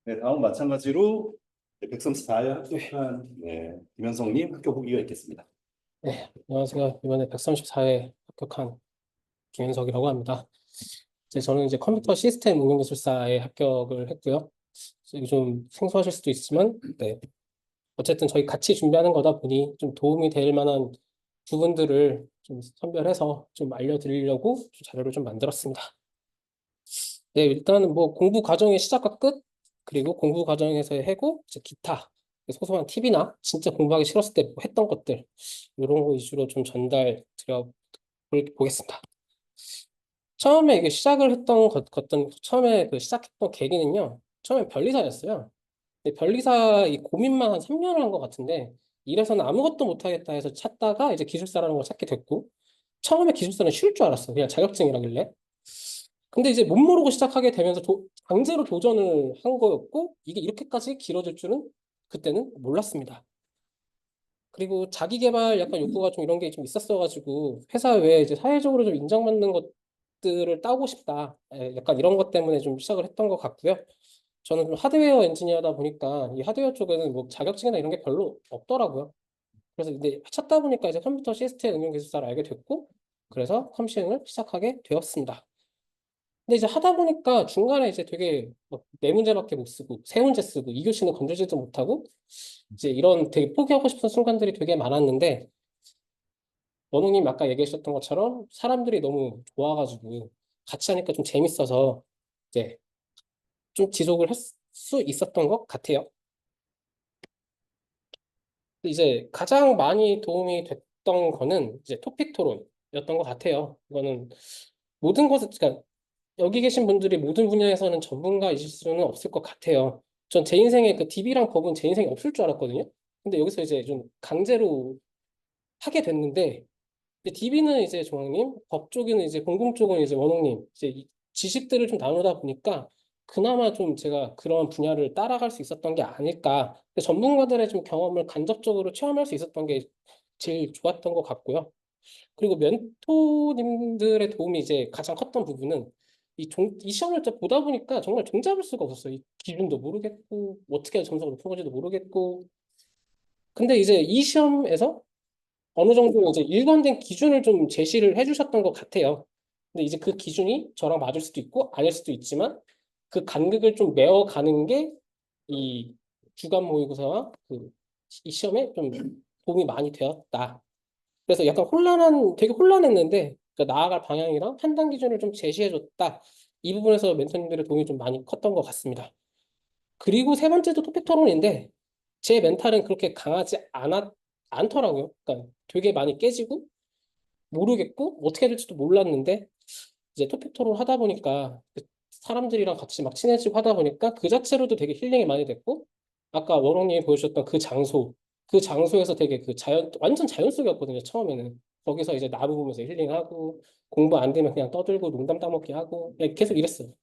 네, 다음 마찬가지로 134회 합격한 김현성님 학교 후기가 있겠습니다. 네, 안녕하세요. 이번에 134회 합격한 김현석이라고 합니다. 저는 이제 컴퓨터 시스템 응용기술사에 합격을 했고요. 이게 좀 생소하실 수도 있지만, 네. 어쨌든 저희 같이 준비하는 거다 보니 좀 도움이 될 만한 부분들을 좀 선별해서 좀 알려드리려고 좀 자료를 좀 만들었습니다. 네, 일단은 뭐 공부 과정의 시작과 끝, 그리고 공부 과정에서의 해고, 이제 기타, 소소한 팁이나 진짜 공부하기 싫었을 때 했던 것들, 이런 거 위주로 좀 전달 드려 보겠습니다. 처음에 이게 시작을 했던 처음에 그 시작했던 계기는요. 처음에 변리사였어요. 근데 변리사 이 고민만 한 3년을 한 것 같은데 이래서는 아무것도 못하겠다 해서 찾다가 이제 기술사라는 걸 찾게 됐고 처음에 기술사는 쉬울 줄 알았어. 그냥 자격증이라길래. 근데 이제 못 모르고 시작하게 되면서 강제로 도전을 한 거였고 이게 이렇게까지 길어질 줄은 그때는 몰랐습니다. 그리고 자기 개발 약간 욕구가 좀 이런 게 좀 있었어가지고 회사 외에 이제 사회적으로 좀 인정받는 것들을 따고 싶다. 약간 이런 것 때문에 좀 시작을 했던 것 같고요. 저는 좀 하드웨어 엔지니어다 보니까 이 하드웨어 쪽에는 뭐 자격증이나 이런 게 별로 없더라고요. 그래서 근데 찾다 보니까 이제 컴퓨터 시스템 응용 기술사를 알게 됐고 그래서 컴시행을 시작하게 되었습니다. 근데 이제 하다 보니까 중간에 이제 되게 막네 문제밖에 못 쓰고 세 문제 쓰고 2교시는 건들지도 못하고 이제 이런 되게 포기하고 싶은 순간들이 되게 많았는데 원웅님 아까 얘기하셨던 것처럼 사람들이 너무 좋아가지고 같이 하니까 좀 재밌어서 이제 좀 지속을 할 수 있었던 것 같아요. 이제 가장 많이 도움이 됐던 거는 이제 토픽 토론이었던 것 같아요. 이거는 모든 것을, 그러니까 여기 계신 분들이 모든 분야에서는 전문가이실 수는 없을 것 같아요. 전 제 인생에 그 DB랑 법은 제 인생에 없을 줄 알았거든요. 근데 여기서 이제 좀 강제로 하게 됐는데 근데 DB는 이제 조항님, 법 쪽에는 이제 공공 쪽은 이제 원홍님, 이제 이 지식들을 좀 나누다 보니까 그나마 좀 제가 그런 분야를 따라갈 수 있었던 게 아닐까. 근데 전문가들의 좀 경험을 간접적으로 체험할 수 있었던 게 제일 좋았던 것 같고요. 그리고 멘토님들의 도움이 이제 가장 컸던 부분은 이 시험을 또 보다 보니까 정말 종잡을 수가 없었어요. 이 기준도 모르겠고, 어떻게 해야 점수가 높은 건지도 모르겠고. 근데 이제 이 시험에서 어느 정도 이제 일관된 기준을 좀 제시를 해주셨던 것 같아요. 근데 이제 그 기준이 저랑 맞을 수도 있고 아닐 수도 있지만 그 간극을 좀 메워가는 게 이 주간 모의고사와 이 시험에 좀 도움이 많이 되었다. 그래서 약간 되게 혼란했는데 그러니까 나아갈 방향이랑 판단 기준을 좀 제시해줬다. 이 부분에서 멘토님들의 도움이 좀 많이 컸던 것 같습니다. 그리고 세 번째도 토픽 토론인데 제 멘탈은 그렇게 강하지 않더라고요. 그러니까 되게 많이 깨지고 모르겠고 어떻게 해야 될지도 몰랐는데 이제 토픽 토론 하다 보니까 그 사람들이랑 같이 막 친해지고 하다 보니까 그 자체로도 되게 힐링이 많이 됐고 아까 원홍님이 보여주셨던 그 장소에서 되게 그 완전 자연 속이었거든요 처음에는 거기서 이제 나무 보면서 힐링하고 공부 안 되면 그냥 떠들고 농담 따먹기 하고 그냥 계속 이랬어요.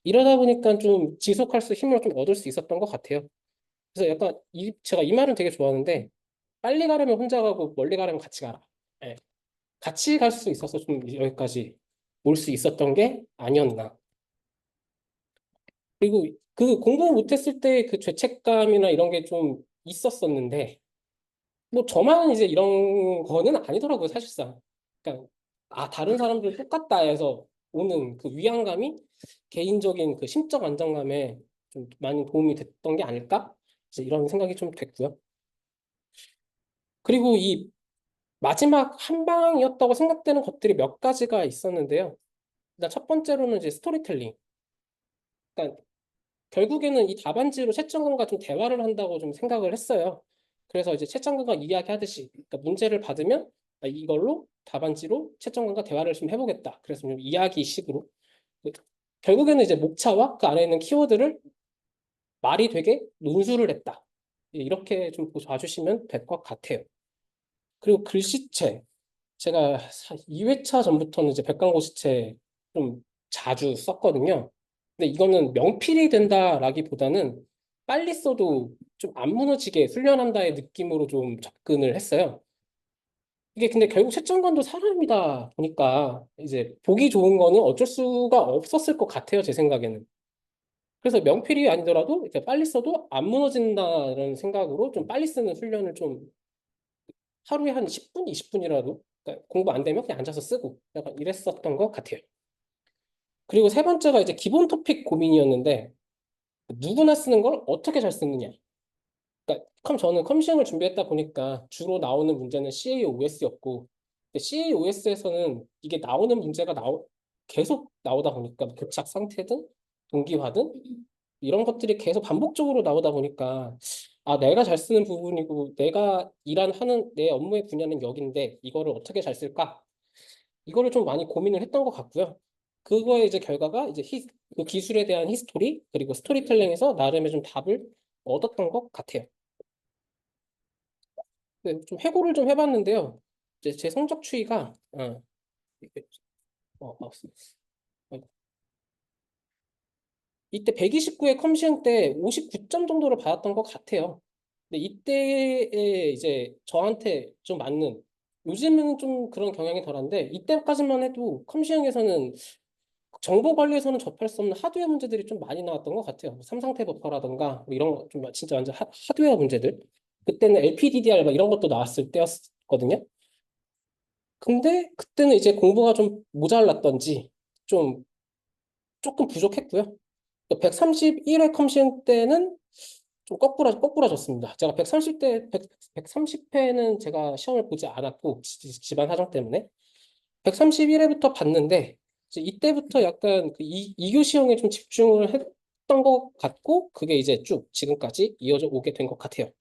이러다 보니까 좀 지속할 수 힘을 좀 얻을 수 있었던 것 같아요. 그래서 약간 제가 이 말은 되게 좋아하는데 빨리 가려면 혼자 가고 멀리 가려면 같이 가라. 예. 같이 갈 수 있어서 좀 여기까지 올 수 있었던 게 아니었나. 그리고 그 공부 못했을 때 그 죄책감이나 이런 게 좀 있었었는데 뭐 저만 이제 이런 거는 아니더라고요 사실상. 그러니까 다른 사람들 똑같다 해서 오는 그 위안감이 개인적인 그 심적 안정감에 좀 많이 도움이 됐던 게 아닐까? 이제 이런 생각이 좀 됐고요. 그리고 이 마지막 한 방이었다고 생각되는 것들이 몇 가지가 있었는데요. 일단 첫 번째로는 이제 스토리텔링. 그러니까 결국에는 이 답안지로 채점관과 좀 대화를 한다고 좀 생각을 했어요. 그래서 이제 채점관과 이야기하듯이 그러니까 문제를 받으면 이걸로 답안지로 채점관과 대화를 좀 해보겠다. 그래서 좀 이야기식으로 결국에는 이제 목차와 그 안에 있는 키워드를 말이 되게 논술을 했다. 이렇게 좀 봐주시면 될 것 같아요. 그리고 글씨체. 제가 2회차 전부터는 이제 백강고시체 좀 자주 썼거든요. 근데 이거는 명필이 된다라기보다는 빨리 써도 좀 안 무너지게 훈련한다의 느낌으로 좀 접근을 했어요. 이게 근데 결국 채점관도 사람이다 보니까 이제 보기 좋은 거는 어쩔 수가 없었을 것 같아요, 제 생각에는. 그래서 명필이 아니더라도 이렇게 빨리 써도 안 무너진다는 생각으로 좀 빨리 쓰는 훈련을 좀 하루에 한 10분, 20분이라도 그러니까 공부 안 되면 그냥 앉아서 쓰고 약간 이랬었던 것 같아요. 그리고 세 번째가 이제 기본 토픽 고민이었는데 누구나 쓰는 걸 어떻게 잘 쓰느냐. 그러니까 저는 컴시험을 준비했다 보니까 주로 나오는 문제는 CAOS였고 CAOS에서는 이게 나오는 문제가 계속 나오다 보니까 교착 상태든 동기화든 이런 것들이 계속 반복적으로 나오다 보니까 아 내가 잘 쓰는 부분이고 내가 하는 내 업무의 분야는 여긴데 이거를 어떻게 잘 쓸까? 이거를 좀 많이 고민을 했던 것 같고요. 그거의 이제 결과가 이제 그 기술에 대한 히스토리 그리고 스토리텔링에서 나름의 좀 답을 얻었던 것 같아요. 네, 좀 해고를 좀 해봤는데요. 이제 제 성적 추이가 마우스. 이때 129의 컴시행 때 59점 정도를 받았던 것 같아요. 근데 이때에 이제 저한테 좀 맞는 요즘은 좀 그런 경향이 덜한데 이때까지만 해도 컴시행에서는 정보 관리에서는 접할 수 없는 하드웨어 문제들이 좀 많이 나왔던 것 같아요. 삼상태 버퍼라든가 뭐 이런 거 좀 진짜 완전 하드웨어 문제들. 그때는 LPDDR 막 이런 것도 나왔을 때였거든요. 근데 그때는 이제 공부가 좀 모자랐던지 좀 조금 부족했고요. 131회 컴시행 때는 좀 거꾸라졌습니다. 제가 130회는 제가 시험을 보지 않았고 집안 사정 때문에 131회부터 봤는데 이제 이때부터 약간 그 이교시형에 좀 집중을 했던 것 같고 그게 이제 쭉 지금까지 이어져 오게 된 것 같아요.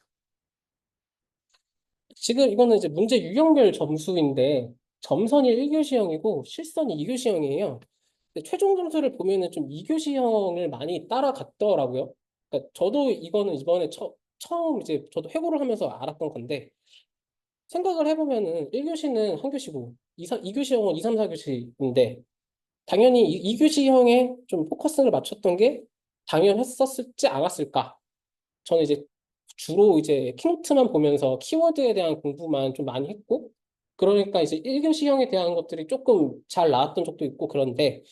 지금 이거는 이제 문제 유형별 점수인데 점선이 1교시형이고 실선이 2교시형이에요. 근데 최종 점수를 보면은 좀 2교시형을 많이 따라갔더라고요. 그러니까 저도 이거는 이번에 처음 이제 저도 회고를 하면서 알았던 건데 생각을 해보면은 1교시는 한 교시고 2교시형은 2, 3, 4교시인데 당연히 2교시형에 좀 포커스를 맞췄던 게 당연했었을지 않았을까. 저는 이제 주로 이제 키노트만 보면서 키워드에 대한 공부만 좀 많이 했고, 그러니까 이제 1교시형에 대한 것들이 조금 잘 나왔던 적도 있고 그런데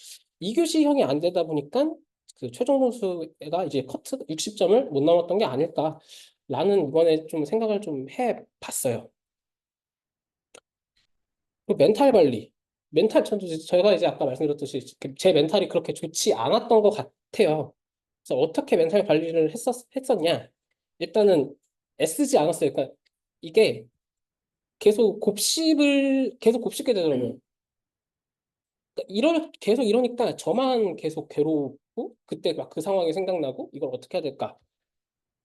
2교시형이 안 되다 보니까 그 최종 점수가 이제 커트 60점을 못 넘었던 게 아닐까라는 이번에 좀 생각을 좀 해봤어요. 그리고 멘탈 관리. 저희가 이제 아까 말씀드렸듯이 제 멘탈이 그렇게 좋지 않았던 것 같아요. 그래서 어떻게 멘탈 관리를 했었냐? 일단은 애쓰지 않았어요. 그러니까 이게 계속 곱씹게 되더라고요. 그러니까 계속 이러니까 저만 계속 괴롭고 그때 막 그 상황이 생각나고 이걸 어떻게 해야 될까?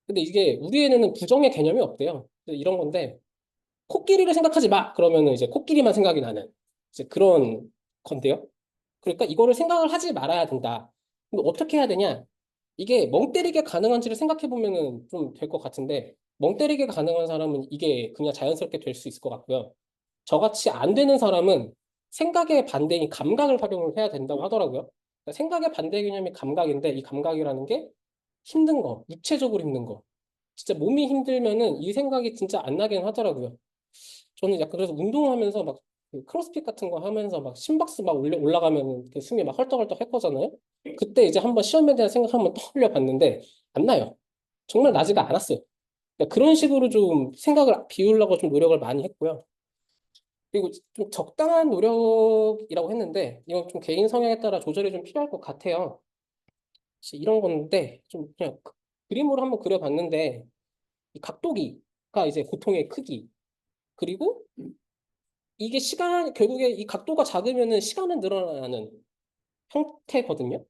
근데 이게 우리 애는 부정의 개념이 없대요. 그래서 이런 건데 코끼리를 생각하지 마. 그러면은 이제 코끼리만 생각이 나는 이제 그런 건데요. 그러니까 이거를 생각을 하지 말아야 된다. 근데 어떻게 해야 되냐? 이게 멍 때리게 가능한지를 생각해 보면은 좀 될 것 같은데 멍 때리게 가능한 사람은 이게 그냥 자연스럽게 될 수 있을 것 같고요. 저같이 안 되는 사람은 생각의 반대인 감각을 활용을 해야 된다고 하더라고요. 그러니까 생각의 반대 개념이 감각인데 이 감각이라는 게 힘든 거, 육체적으로 힘든 거. 진짜 몸이 힘들면은 이 생각이 진짜 안 나긴 하더라고요. 저는 약간 그래서 운동하면서 막그 크로스핏 같은 거 하면서 막 심박수 막 올라가면은 그 숨이 막 헐떡헐떡 할 거잖아요. 그때 이제 한번 시험에 대한 생각 한번 떠올려 봤는데 안 나요. 정말 나지가 않았어요. 그러니까 그런 식으로 좀 생각을 비우려고 좀 노력을 많이 했고요. 그리고 좀 적당한 노력이라고 했는데 이건 좀 개인 성향에 따라 조절이 좀 필요할 것 같아요. 이런 건데 좀 그냥 그림으로 한번 그려봤는데 이 각도기가 이제 고통의 크기 그리고 이게 결국에 이 각도가 작으면은 시간은 늘어나는 형태거든요.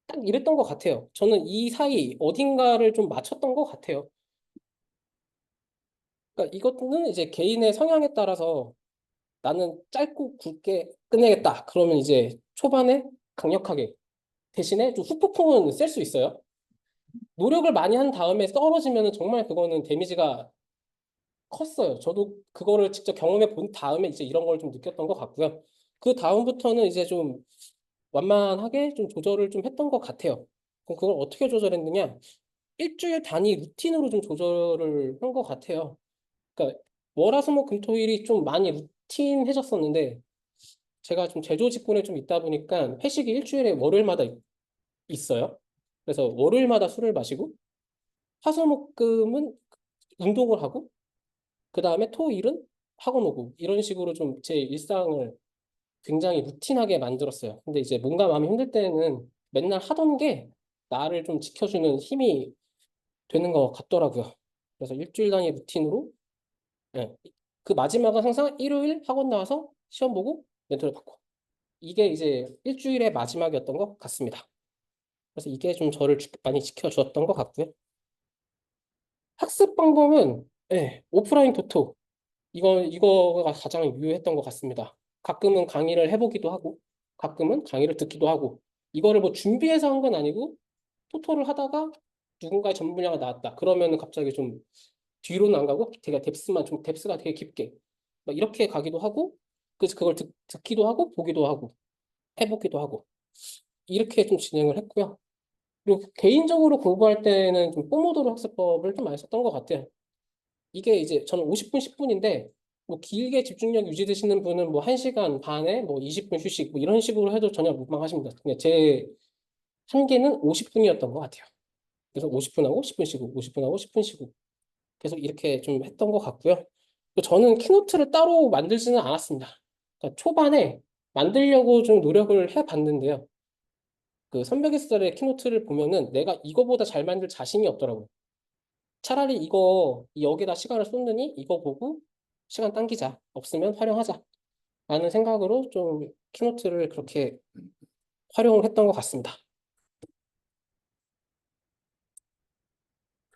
딱 이랬던 것 같아요. 저는 이 사이 어딘가를 좀 맞췄던 것 같아요. 그러니까 이것은 이제 개인의 성향에 따라서 나는 짧고 굵게 끝내겠다. 그러면 이제 초반에 강력하게 대신에 좀 후폭풍은 셀 수 있어요. 노력을 많이 한 다음에 떨어지면은 정말 그거는 데미지가 컸어요. 저도 그거를 직접 경험해 본 다음에 이제 이런 걸 좀 느꼈던 것 같고요. 그 다음부터는 이제 좀 완만하게 좀 조절을 좀 했던 것 같아요. 그럼 그걸 어떻게 조절했느냐? 일주일 단위 루틴으로 좀 조절을 한 것 같아요. 그러니까 월화수목금토일이 좀 많이 루틴해졌었는데 제가 좀 제조직군에 좀 있다 보니까 회식이 일주일에 월요일마다 있어요. 그래서 월요일마다 술을 마시고 화수목금은 운동을 하고 그 다음에 토일은 학원 오고 이런 식으로 좀 제 일상을 굉장히 루틴하게 만들었어요. 근데 이제 뭔가 마음이 힘들 때는 맨날 하던 게 나를 좀 지켜주는 힘이 되는 것 같더라고요. 그래서 일주일 단위 루틴으로 예, 그 마지막은 항상 일요일 학원 나와서 시험 보고 멘토를 받고 이게 이제 일주일의 마지막이었던 것 같습니다. 그래서 이게 좀 저를 많이 지켜주었던 것 같고요. 학습 방법은 오프라인 토토 이거가 가장 유효했던 것 같습니다. 가끔은 강의를 해보기도 하고 가끔은 강의를 듣기도 하고 이거를 뭐 준비해서 한 건 아니고 토토를 하다가 누군가의 전문 분야가 나왔다. 그러면은 갑자기 좀 뒤로는 안 가고 되게 뎁스가 되게 깊게 막 이렇게 가기도 하고 그래서 그걸 듣기도 하고 보기도 하고 해보기도 하고 이렇게 좀 진행을 했고요. 그리고 개인적으로 공부할 때는 좀 포모도로 학습법을 좀 많이 썼던 것 같아요. 이게 이제 저는 50분, 10분인데 뭐 길게 집중력 유지되시는 분은 뭐 1시간 반에 뭐 20분 휴식 뭐 이런 식으로 해도 전혀 무방하십니다. 근데 제 한계는 50분이었던 것 같아요. 그래서 50분 하고 10분 쉬고 50분 하고 10분 쉬고 계속 이렇게 좀 했던 것 같고요. 또 저는 키노트를 따로 만들지는 않았습니다. 그러니까 초반에 만들려고 좀 노력을 해봤는데요. 그 선배기술의 키노트를 보면은 내가 이거보다 잘 만들 자신이 없더라고요. 차라리 이거 여기다 시간을 쏟느니 이거 보고 시간 당기자. 없으면 활용하자. 라는 생각으로 좀 키노트를 그렇게 활용을 했던 것 같습니다.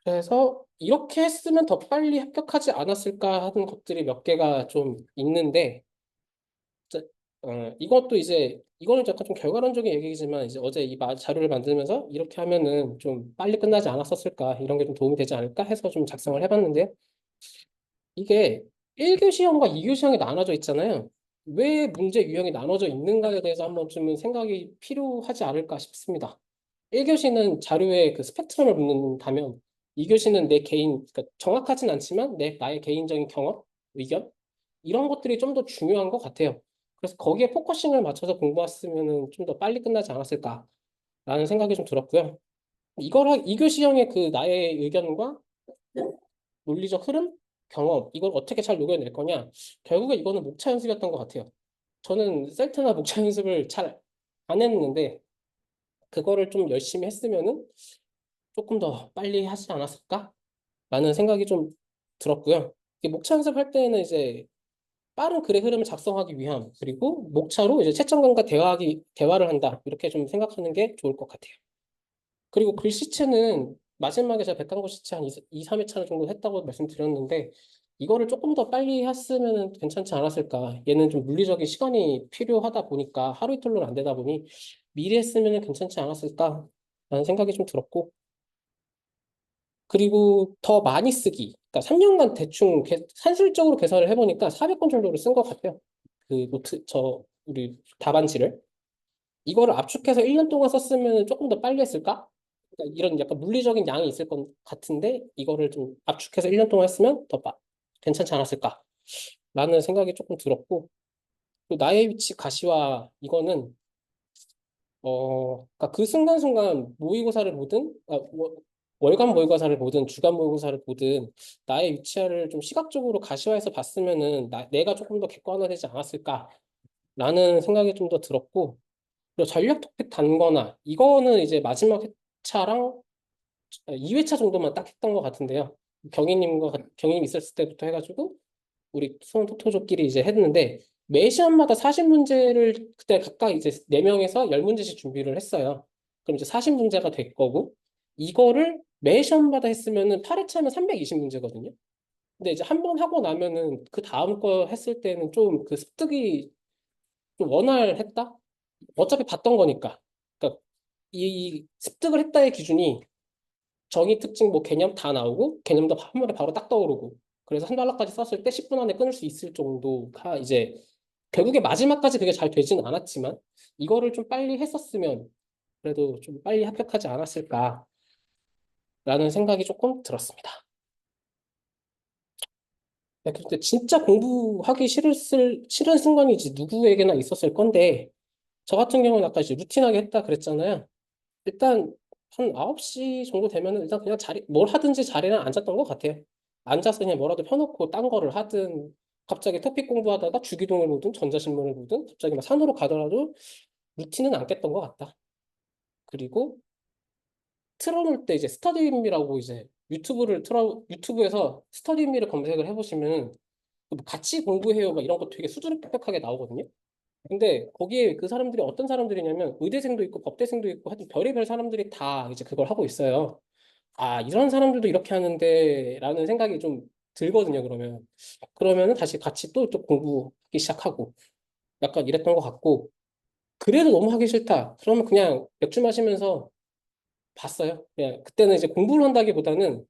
그래서 이렇게 했으면 더 빨리 합격하지 않았을까 하는 것들이 몇 개가 좀 있는데 자, 이것도 이제 이거는 약간 좀 결과론적인 얘기지만 이제 어제 이 자료를 만들면서 이렇게 하면은 좀 빨리 끝나지 않았었을까 이런 게 좀 도움이 되지 않을까 해서 좀 작성을 해봤는데 이게 1교시형과 2교시형이 나눠져 있잖아요. 왜 문제 유형이 나눠져 있는가에 대해서 한 번쯤은 생각이 필요하지 않을까 싶습니다. 1교시는 자료의 그 스펙트럼을 묻는다면 2교시는 내 개인, 그러니까 정확하진 않지만 나의 개인적인 경험, 의견 이런 것들이 좀 더 중요한 것 같아요. 그래서 거기에 포커싱을 맞춰서 공부했으면 좀 더 빨리 끝나지 않았을까라는 생각이 좀 들었고요. 2교시형의 그 나의 의견과 논리적 흐름, 경험, 이걸 어떻게 잘 녹여낼 거냐. 결국에 이거는 목차 연습이었던 것 같아요. 저는 셀트나 목차 연습을 잘 안 했는데, 그거를 좀 열심히 했으면은 조금 더 빨리 하지 않았을까? 라는 생각이 좀 들었고요. 이 목차 연습할 때는 이제 빠른 글의 흐름을 작성하기 위함, 그리고 목차로 이제 채점관과 대화를 한다. 이렇게 좀 생각하는 게 좋을 것 같아요. 그리고 글씨체는 마지막에 제가 백강고 시체 한 2, 3회차 정도 했다고 말씀드렸는데 이거를 조금 더 빨리 했으면 괜찮지 않았을까. 얘는 좀 물리적인 시간이 필요하다 보니까 하루 이틀로는 안 되다 보니 미리 했으면 괜찮지 않았을까 라는 생각이 좀 들었고 그리고 더 많이 쓰기. 그러니까 3년간 대충 산술적으로 계산을 해보니까 400건 정도를 쓴 것 같아요. 그 노트, 우리 답안지를. 이거를 압축해서 1년 동안 썼으면 조금 더 빨리 했을까? 그러니까 이런 약간 물리적인 양이 있을 것 같은데 이거를 좀 압축해서 1년 동안 했으면 더 괜찮지 않았을까? 라는 생각이 조금 들었고 또 나의 위치 가시화 이거는 그러니까 그 순간순간 모의고사를 보든 월간 모의고사를 보든 주간 모의고사를 보든 나의 위치를 좀 시각적으로 가시화해서 봤으면은 내가 조금 더 객관화되지 않았을까라는 생각이 좀 더 들었고 그리고 전략 토픽 단거나 이거는 이제 마지막 회차랑 2회차 정도만 딱 했던 것 같은데요. 경희님 있었을 때부터 해가지고 우리 수험 토토족끼리 이제 했는데 매 시험마다 40문제를 그때 각각 이제 4명에서 10문제씩 준비를 했어요. 그럼 이제 40문제가 될 거고 이거를 매 시험마다 했으면은 8회차면 320문제거든요. 근데 이제 한 번 하고 나면은 그 다음 거 했을 때는 좀 그 습득이 좀 원활했다? 어차피 봤던 거니까. 그러니까 이 습득을 했다의 기준이 정의 특징 뭐 개념 다 나오고 개념도 한 번에 바로 딱 떠오르고 그래서 한 달러까지 썼을 때 10분 안에 끊을 수 있을 정도가 이제 결국에 마지막까지 그게 잘 되지는 않았지만 이거를 좀 빨리 했었으면 그래도 좀 빨리 합격하지 않았을까라는 생각이 조금 들었습니다. 네, 근데 진짜 공부하기 싫은 순간이 이제 누구에게나 있었을 건데 저 같은 경우는 아까 이제 루틴하게 했다 그랬잖아요. 일단 한 9시 정도 되면은 일단 그냥 뭘 하든지 자리는 앉았던 것 같아요. 앉아서 그냥 뭐라도 펴놓고 딴 거를 하든, 갑자기 토픽 공부하다가 주기동을 보든 전자신문을 보든 갑자기 막 산으로 가더라도 루틴은 안 깼던 것 같다. 그리고 틀어놓을 때 이제 스터디미라고 이제 유튜브에서 스터디미를 검색을 해보시면 뭐 같이 공부해요 막 이런 거 되게 수두룩 빽빽하게 나오거든요. 근데 거기에 그 사람들이 어떤 사람들이냐면 의대생도 있고 법대생도 있고 하여튼 별의별 사람들이 다 이제 그걸 하고 있어요. 아, 이런 사람들도 이렇게 하는데 라는 생각이 좀 들거든요, 그러면은 다시 같이 또 공부하기 시작하고 약간 이랬던 것 같고, 그래도 너무 하기 싫다. 그러면 그냥 맥주 마시면서 봤어요. 그냥 그때는 이제 공부를 한다기보다는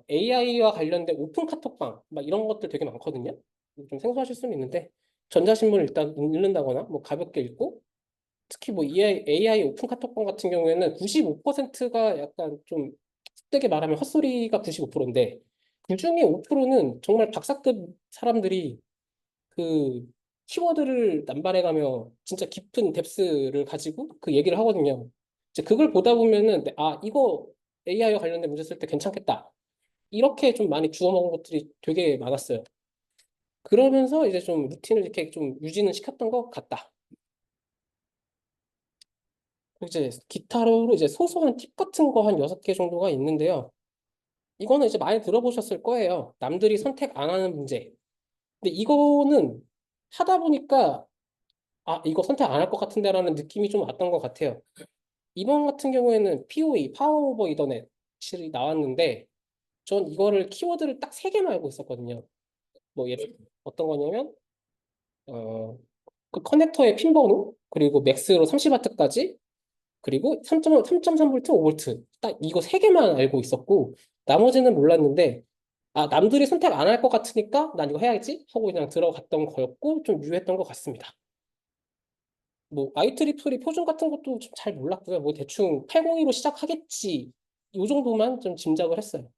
AI와 관련된 오픈 카톡방 막 이런 것들 되게 많거든요. 좀 생소하실 수는 있는데 전자신문을 일단 읽는다거나 뭐 가볍게 읽고, 특히 뭐 AI 오픈 카톡방 같은 경우에는 95%가 약간 좀 헛되게 말하면 헛소리가 95%인데 그중에 5%는 정말 박사급 사람들이 그 키워드를 남발해가며 진짜 깊은 뎁스를 가지고 그 얘기를 하거든요. 이제 그걸 보다 보면은 아, 이거 AI와 관련된 문제 쓸 때 괜찮겠다. 이렇게 좀 많이 주워 먹은 것들이 되게 많았어요. 그러면서 이제 좀 루틴을 이렇게 좀 유지는 시켰던 것 같다. 그리고 이제 기타로 이제 소소한 팁 같은 거 한 6개 정도가 있는데요. 이거는 이제 많이 들어보셨을 거예요. 남들이 선택 안 하는 문제. 근데 이거는 하다 보니까 아, 이거 선택 안 할 것 같은데라는 느낌이 좀 왔던 것 같아요. 이번 같은 경우에는 POE, 파워 오버 이더넷이 나왔는데 전 이거를 키워드를 딱 3개만 알고 있었거든요. 뭐 예를 어떤 거냐면 어, 그 커넥터의 핀 번호, 그리고 맥스로 30W까지, 그리고 3.3V, 5V. 딱 이거 3개만 알고 있었고, 나머지는 몰랐는데, 아, 남들이 선택 안 할 것 같으니까 난 이거 해야지 하고 그냥 들어갔던 거였고, 좀 유효했던 것 같습니다. 뭐, IEEE 표준 같은 것도 좀 잘 몰랐고요. 뭐, 대충 802로 시작하겠지. 이 정도만 좀 짐작을 했어요.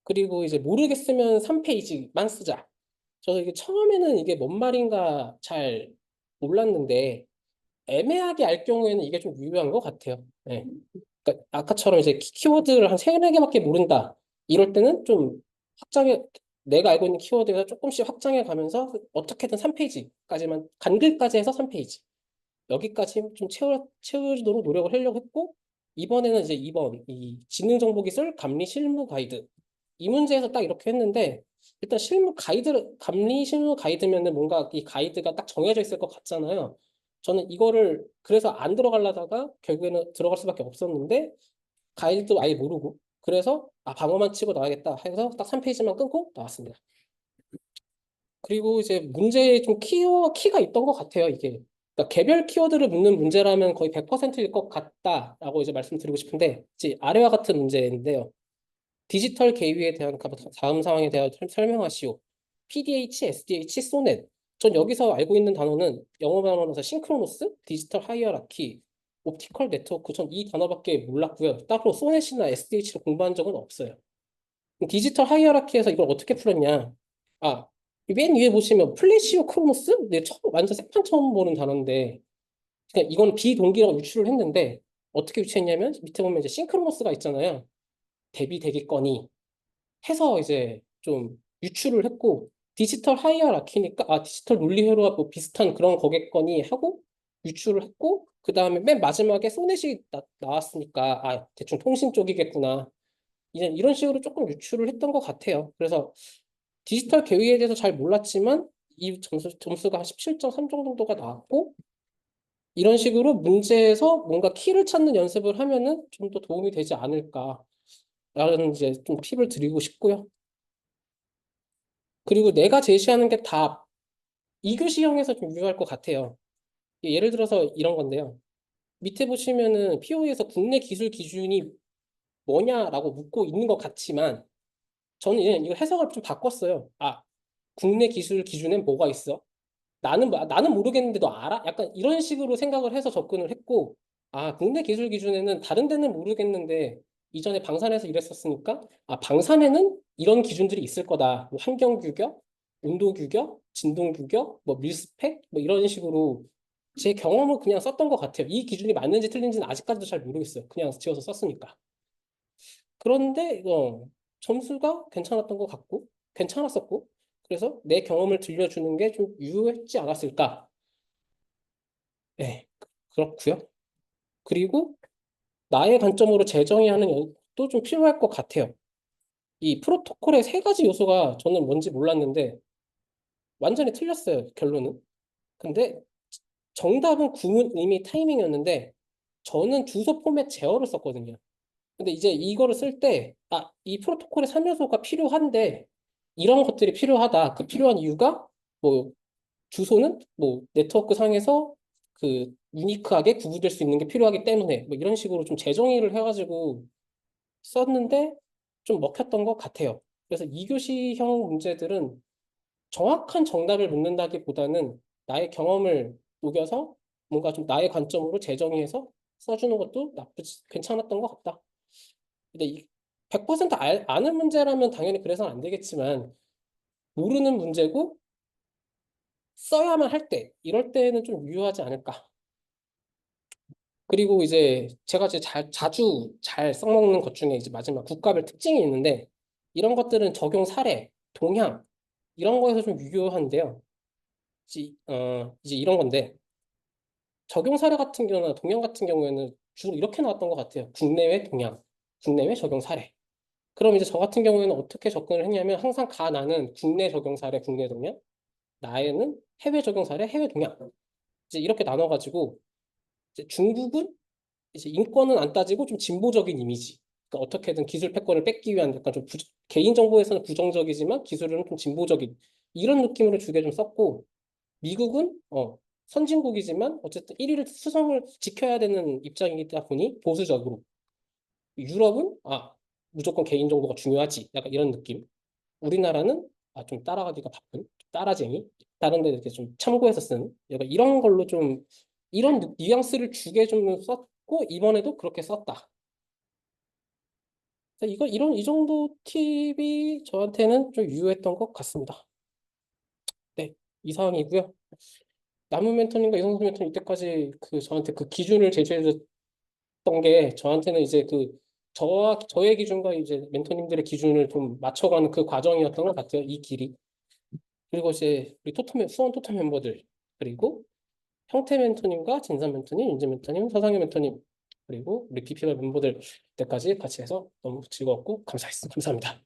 그리고 이제 모르겠으면 3페이지만 쓰자. 저도 이게 처음에는 이게 뭔 말인가 잘 몰랐는데, 애매하게 알 경우에는 이게 좀 유효한 것 같아요. 네. 그러니까 아까처럼 이제 키워드를 한 세네 개밖에 모른다. 이럴 때는 좀 확장해, 내가 알고 있는 키워드에서 조금씩 확장해 가면서 어떻게든 3페이지까지만, 간글까지 해서 3페이지. 여기까지 좀 채우도록 노력을 하려고 했고, 이번에는 이제 2번, 이 지능정보기술 감리 실무 가이드. 이 문제에서 딱 이렇게 했는데, 일단 감리 실무 가이드면은 뭔가 이 가이드가 딱 정해져 있을 것 같잖아요. 저는 이거를 그래서 안 들어가려다가 결국에는 들어갈 수밖에 없었는데, 가이드도 아예 모르고, 그래서 아, 방어만 치고 나가겠다 해서 딱 3페이지만 끊고 나왔습니다. 그리고 이제 문제에 좀 키가 있던 것 같아요, 이게. 그러니까 개별 키워드를 묻는 문제라면 거의 100%일 것 같다라고 이제 말씀드리고 싶은데, 이제 아래와 같은 문제인데요. 디지털 계위에 대한 다음 상황에 대하여 설명하시오. PDH, SDH, 소넷. 전 여기서 알고 있는 단어는 영어 단어라서 싱크로노스, 디지털 하이어라키, 옵티컬 네트워크. 전 이 단어밖에 몰랐고요. 따로 소넷이나 SDH를 공부한 적은 없어요. 디지털 하이어라키에서 이걸 어떻게 풀었냐? 아, 맨 위에 보시면 플래시오 크로노스? 네, 완전 생판 처음 보는 단어인데, 그냥 이건 비동기라고 유출을 했는데, 어떻게 유추했냐면, 밑에 보면 이제 싱크로노스가 있잖아요. 대비 대기권이 해서 이제 좀 유출을 했고, 디지털 하이어라키니까, 아, 디지털 논리 회로와 뭐 비슷한 그런 거겠거니 하고 유출을 했고, 그 다음에 맨 마지막에 소넷이 나왔으니까, 아, 대충 통신 쪽이겠구나. 이제 이런 식으로 조금 유출을 했던 것 같아요. 그래서 디지털 계위에 대해서 잘 몰랐지만 이 점수가 한 17.3 정도가 나왔고, 이런 식으로 문제에서 뭔가 키를 찾는 연습을 하면은 좀 더 도움이 되지 않을까라는 이제 좀 팁을 드리고 싶고요. 그리고 내가 제시하는 게 다 2교시형에서 좀 유효할 것 같아요. 예를 들어서 이런 건데요. 밑에 보시면은 PO에서 국내 기술 기준이 뭐냐라고 묻고 있는 것 같지만 저는 이거 해석을 좀 바꿨어요. 아, 국내 기술 기준엔 뭐가 있어? 나는 모르겠는데 너 알아? 약간 이런 식으로 생각을 해서 접근을 했고, 아, 국내 기술 기준에는 다른 데는 모르겠는데 이전에 방산에서 일했었으니까, 아, 방산에는 이런 기준들이 있을 거다. 뭐 환경 규격, 온도 규격, 진동 규격, 뭐 밀스펙, 뭐 이런 식으로 제 경험은 그냥 썼던 것 같아요. 이 기준이 맞는지 틀린지는 아직까지도 잘 모르겠어요. 그냥 지어서 썼으니까. 그런데 점수가 괜찮았던 것 같고 괜찮았었고 그래서 내 경험을 들려주는 게 좀 유효했지 않았을까? 네, 그렇고요. 그리고 나의 관점으로 재정의하는 연습도 좀 필요할 것 같아요. 이 프로토콜의 세 가지 요소가 저는 뭔지 몰랐는데 완전히 틀렸어요, 결론은. 근데 정답은 구문, 의미, 타이밍이었는데 저는 주소 포맷 제어를 썼거든요. 근데 이제 이거를 쓸 때, 이 프로토콜의 3요소가 필요한데, 이런 것들이 필요하다. 그 필요한 이유가, 뭐, 주소는 뭐, 네트워크 상에서 그, 유니크하게 구분될 수 있는 게 필요하기 때문에, 뭐, 이런 식으로 좀 재정의를 해가지고 썼는데, 좀 먹혔던 것 같아요. 그래서 2교시형 문제들은 정확한 정답을 묻는다기보다는 나의 경험을 녹여서 뭔가 좀 나의 관점으로 재정의해서 써주는 것도 괜찮았던 것 같다. 근데 100% 아는 문제라면 당연히 그래서는 안 되겠지만 모르는 문제고 써야만 할 때, 이럴 때는 좀 유효하지 않을까. 그리고 이제 제가 이제 자주 잘 써먹는 것 중에 이제 마지막 국가별 특징이 있는데 이런 것들은 적용 사례, 동향 이런 거에서 좀 유효한데요. 이제 이런 건데 적용 사례 같은 경우나 동향 같은 경우에는 주로 이렇게 나왔던 것 같아요. 국내외 동향, 국내외 적용 사례. 그럼 이제 저 같은 경우에는 어떻게 접근을 했냐면 항상 나는 국내 적용 사례, 국내 동향, 나에는 해외 적용 사례, 해외 동향. 이제 이렇게 나눠가지고 이제 중국은 이제 인권은 안 따지고 좀 진보적인 이미지. 그러니까 어떻게든 기술 패권을 뺏기 위한 약간 좀 개인 정보에서는 부정적이지만 기술은 좀 진보적인 이런 느낌으로 주게 좀 썼고 미국은 선진국이지만 어쨌든 1위를 수성을 지켜야 되는 입장이다 보니 보수적으로 유럽은 무조건 개인 정보가 중요하지 약간 이런 느낌. 우리나라는 좀 따라가기가 바쁜 따라쟁이 다른 데 이렇게 좀 참고해서 쓰는 약간 이런 걸로 좀 이런 뉘앙스를 주게 좀 썼고 이번에도 그렇게 썼다. 그래서 이 정도 팁이 저한테는 좀 유효했던 것 같습니다. 네, 이상이고요. 남은 멘토님과 이성수 멘토님 이때까지 저한테 그 기준을 제시해 줬던 게 저한테는 이제 저의 기준과 이제 멘토님들의 기준을 좀 맞춰가는 그 과정이었던 것 같아요. 이 길이. 그리고 이제 우리 수원 토토 멤버들 그리고 형태 멘토님과 진산 멘토님, 윤재 멘토님, 서상현 멘토님 그리고 우리 BP발 멤버들 때까지 같이 해서 너무 즐거웠고 감사합니다.